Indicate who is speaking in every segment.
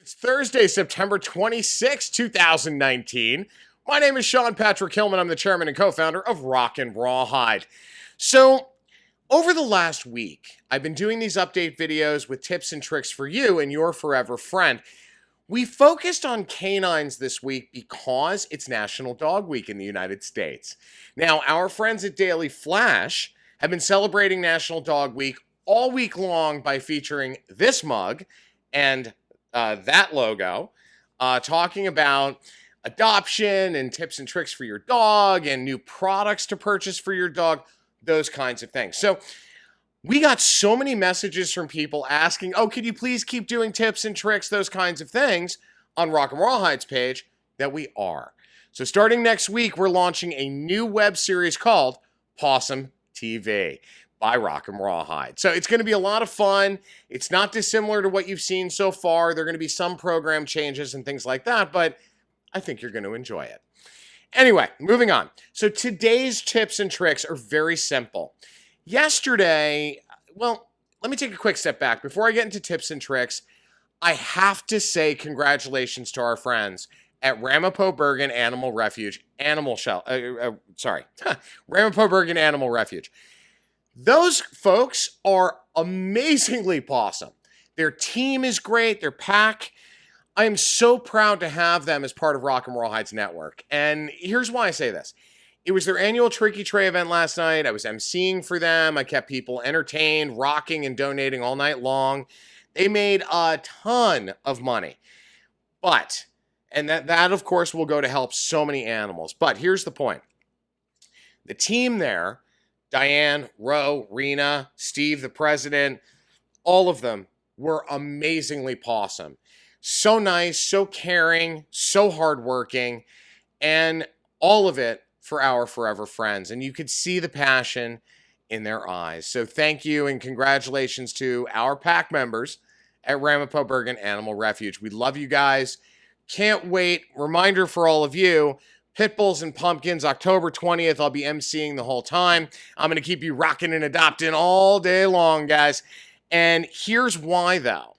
Speaker 1: It's Thursday, September 26, 2019. My name is Sean Patrick Hillman. I'm the chairman and co-founder of Rock and Rawhide. So, over the last week, I've been doing these update videos with tips and tricks for you and your forever friend. We focused on canines this week because it's National Dog Week in the United States. Now, our friends at Daily Flash have been celebrating National Dog Week all week long by featuring this mug and that logo, talking about adoption and tips and tricks for your dog and new products to purchase for your dog, those kinds of things. So we got so many messages from people asking, oh, could you please keep doing tips and tricks, those kinds of things on Rock and Rawhide's page, that we are. So starting next week, we're launching a new web series called Pawesome TV by Rock and Rawhide. So it's going to be a lot of fun. It's not dissimilar to what you've seen so far. There are going to be some program changes and things like that, but I think you're going to enjoy it. Anyway, moving on. So today's tips and tricks are very simple. Yesterday, well, let me take a quick step back. Before I get into tips and tricks, I have to say congratulations to our friends at Ramapo-Bergen Animal Refuge, Ramapo-Bergen Animal Refuge. Those folks are amazingly pawesome. Their team is great, their pack. I am so proud to have them as part of Rock and Rawhide's network. And here's why I say this. It was their annual Tricky Tray event last night. I was emceeing for them. I kept people entertained, rocking, and donating all night long. They made a ton of money. And that of course will go to help so many animals. But here's the point. The team there, Diane, Ro, Rena, Steve, the president, all of them were amazingly pawesome. So nice, so caring, so hardworking, and all of it for our forever friends. And you could see the passion in their eyes. So thank you and congratulations to our pack members at Ramapo-Bergen Animal Refuge. We love you guys. Can't wait. Reminder for all of you, Pitbulls and Pumpkins, October 20th. I'll be emceeing the whole time. I'm going to keep you rocking and adopting all day long, guys. And here's why, though.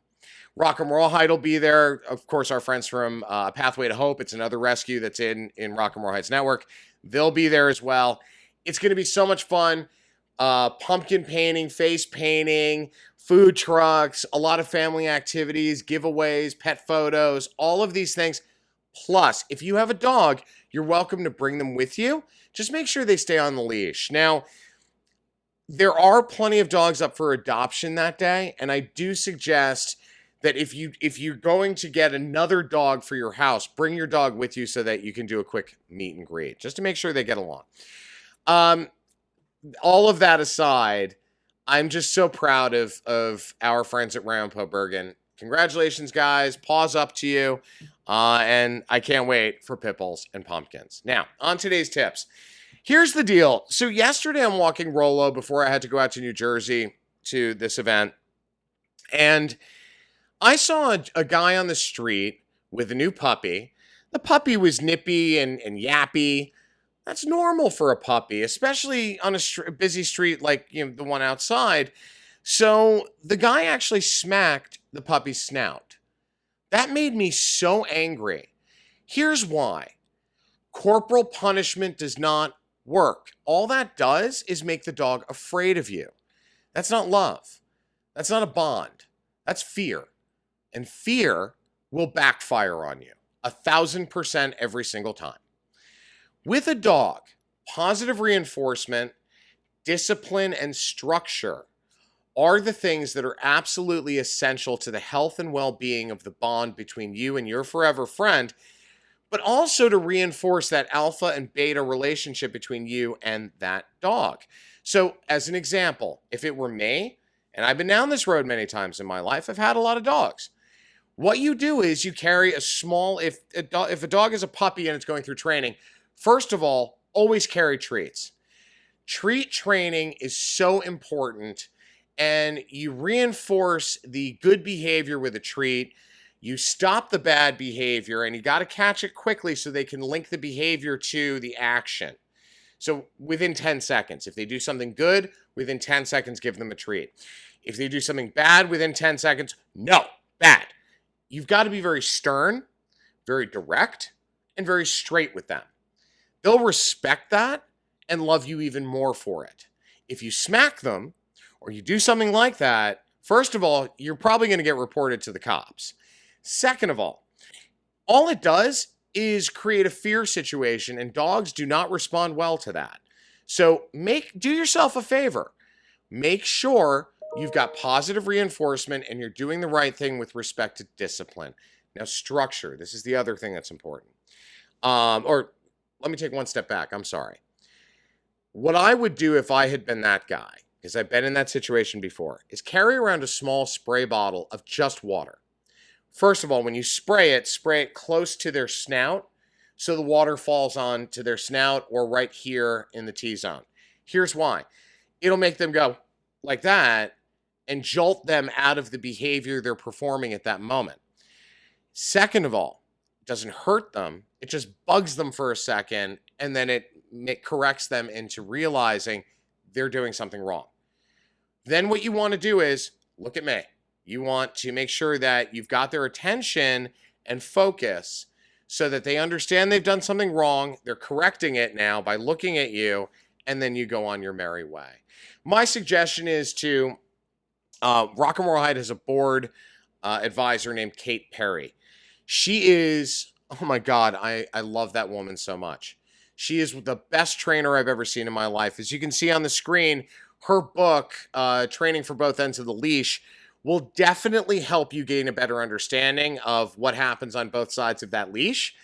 Speaker 1: Rock and Rawhide will be there. Of course, our friends from Pathway to Hope. It's another rescue that's in Rock and Rawhide's network. They'll be there as well. It's going to be so much fun. Pumpkin painting, face painting, food trucks, a lot of family activities, giveaways, pet photos, all of these things. Plus, if you have a dog, you're welcome to bring them with you. Just make sure they stay on the leash. Now, there are plenty of dogs up for adoption that day, and I do suggest that if you're going to get another dog for your house, bring your dog with you so that you can do a quick meet and greet, just to make sure they get along. All of that aside, I'm just so proud of our friends at Ramapo-Bergen. Congratulations, guys. Paws up to you. And I can't wait for Pitbulls and Pumpkins. Now, on today's tips. Here's the deal. So yesterday I'm walking Rolo before I had to go out to New Jersey to this event. And I saw a guy on the street with a new puppy. The puppy was nippy and yappy. That's normal for a puppy, especially on a busy street like the one outside. So the guy actually smacked the puppy's snout. That made me so angry. Here's why. Corporal punishment does not work. All that does is make the dog afraid of you. That's not love. That's not a bond. That's fear. And fear will backfire on you 1,000% every single time. With a dog, positive reinforcement, discipline, and structure are the things that are absolutely essential to the health and well-being of the bond between you and your forever friend, but also to reinforce that alpha and beta relationship between you and that dog. So, as an example, if it were me, and I've been down this road many times in my life, I've had a lot of dogs. What you do is you carry a small, if a dog is a puppy and it's going through training, first of all, always carry treats. Treat training is so important. And you reinforce the good behavior with a treat. You stop the bad behavior, and you got to catch it quickly so they can link the behavior to the action. So within 10 seconds, if they do something good, within 10 seconds, give them a treat. If they do something bad, within 10 seconds, no, bad. you've got to be very stern, very direct, and very straight with them. They'll respect that and love you even more for it. If you smack them or you do something like that, first of all, you're probably going to get reported to the cops. Second of all it does is create a fear situation, and dogs do not respond well to that. So do yourself a favor. Make sure you've got positive reinforcement and you're doing the right thing with respect to discipline. Now, structure. This is the other thing that's important. Or let me take one step back. I'm sorry. What I would do if I had been that guy, because I've been in that situation before, is carry around a small spray bottle of just water. First of all, when you spray it close to their snout so the water falls onto their snout or right here in the T-zone. Here's why. It'll make them go like that and jolt them out of the behavior they're performing at that moment. Second of all, it doesn't hurt them. It just bugs them for a second, and then it corrects them into realizing they're doing something wrong. Then what you want to do is, look at me. You want to make sure that you've got their attention and focus so that they understand they've done something wrong. They're correcting it now by looking at you, and then you go on your merry way. My suggestion is to, Rock and Roll Hide has a board advisor named Kate Perry. She is, oh my God, I love that woman so much. She is the best trainer I've ever seen in my life. As you can see on the screen, her book, Training for Both Ends of the Leash, will definitely help you gain a better understanding of what happens on both sides of that leash.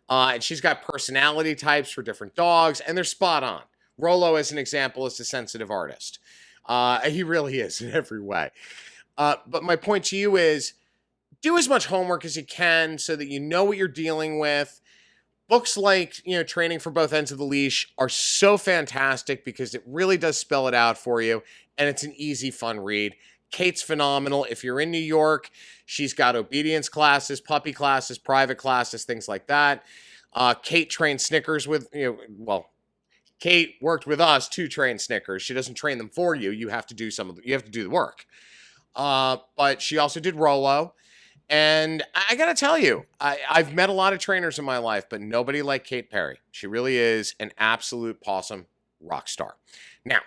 Speaker 1: And she's got personality types for different dogs, and they're spot on. Rolo, as an example, is a sensitive artist. He really is in every way. But my point to you is, do as much homework as you can so that you know what you're dealing with. Books like, Training for Both Ends of the Leash are so fantastic because it really does spell it out for you, and it's an easy, fun read. Kate's phenomenal. If you're in New York, she's got obedience classes, puppy classes, private classes, things like that. Kate trains Snickers with, Kate worked with us to train Snickers. She doesn't train them for you. You have to do you have to do the work. But she also did Rolo. And I got to tell you, I've met a lot of trainers in my life, but nobody like Kate Perry. She really is an absolute Pawesome rock star. Now,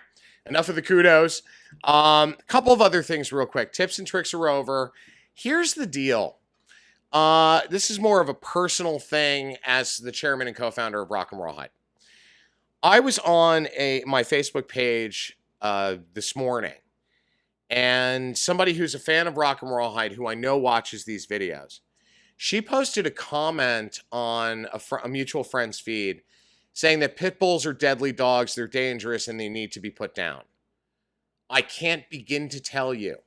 Speaker 1: enough of the kudos. A couple of other things real quick. Tips and tricks are over. Here's the deal. This is more of a personal thing as the chairman and co-founder of Rock and Roll Hide. I was on my Facebook page this morning, and somebody who's a fan of Rock and Roll Hide, who I know watches these videos, she posted a comment on a mutual friend's feed saying that pit bulls are deadly dogs, they're dangerous, and they need to be put down. I can't begin to tell you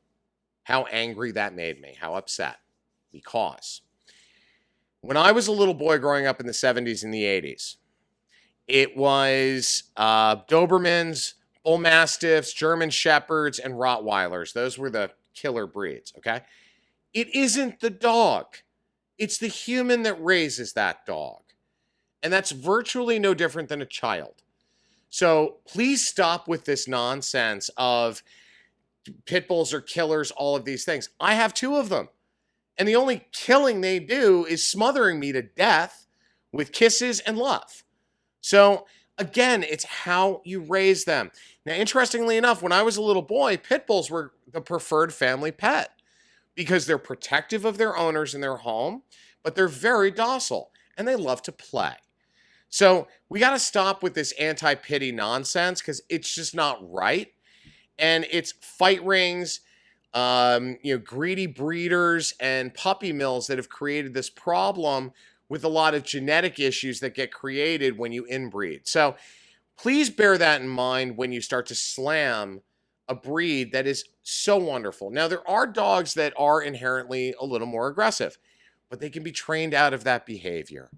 Speaker 1: how angry that made me, how upset. Because when I was a little boy growing up in the 70s and the 80s, it was Dobermans, Bull Mastiffs, German Shepherds, and Rottweilers. Those were the killer breeds, okay? It isn't the dog. It's the human that raises that dog. And that's virtually no different than a child. So please stop with this nonsense of pit bulls are killers, all of these things. I have 2 of them. And the only killing they do is smothering me to death with kisses and love. So again, it's how you raise them. Now, interestingly enough, when I was a little boy, pit bulls were the preferred family pet because they're protective of their owners in their home, but they're very docile and they love to play. So we got to stop with this anti-pity nonsense because it's just not right. And it's fight rings, greedy breeders and puppy mills that have created this problem with a lot of genetic issues that get created when you inbreed. So please bear that in mind when you start to slam a breed that is so wonderful. Now, there are dogs that are inherently a little more aggressive, but they can be trained out of that behavior.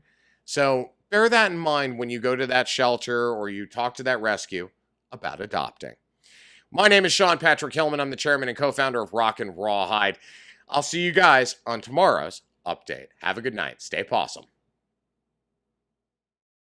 Speaker 1: So bear that in mind when you go to that shelter or you talk to that rescue about adopting. My name is Sean Patrick Hillman. I'm the chairman and co-founder of Rock and Raw Hide. I'll see you guys on tomorrow's update. Have a good night. Stay Pawesome.